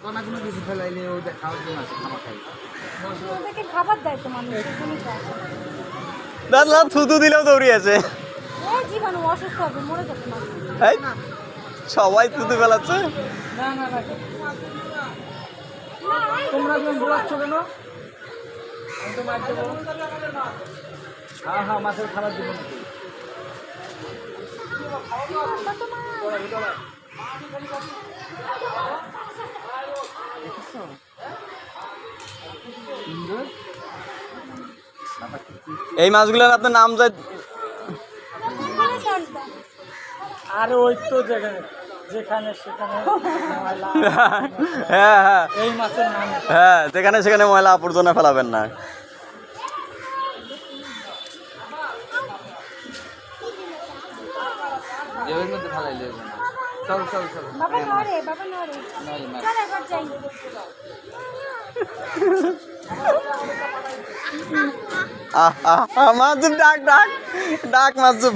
কোনো কোনো কিছু ফেলাইলে ও খাওয়ার জন্য আছে, খাবার খাই। ওদেরকে খাবার দেয় তো মানুষ, সেখানেই তো আছে। দাদা থুতু দিলেও দৌড়িয়েছে। এই জীবাণু অসুস্থ হবে, মরে যাবে না। এই সবাই থুতু ফেলাচ্ছে। না না না, তোমরা একদম বোলাচ্ছ কেন? আমি তো মাছ দেবো। হ্যাঁ হ্যাঁ, মাছের খাবার দেবো নাকি? এই মাছগুলোর আপনার নাম যায়? আর ওই তো জায়গায় যেখানে সেখানে ময়লা, হ্যাঁ হ্যাঁ এই মাছের নাম। হ্যাঁ, যেখানে সেখানে ময়লা আবর্জনা ফেলাবেন না। এর মধ্যে ফেলাই দেবে না। চল চল চল, বাবা নড়ে, বাবা নড়ে। চল এবার যাই। মাছুব ডাক ডাক ডাক মাছুব।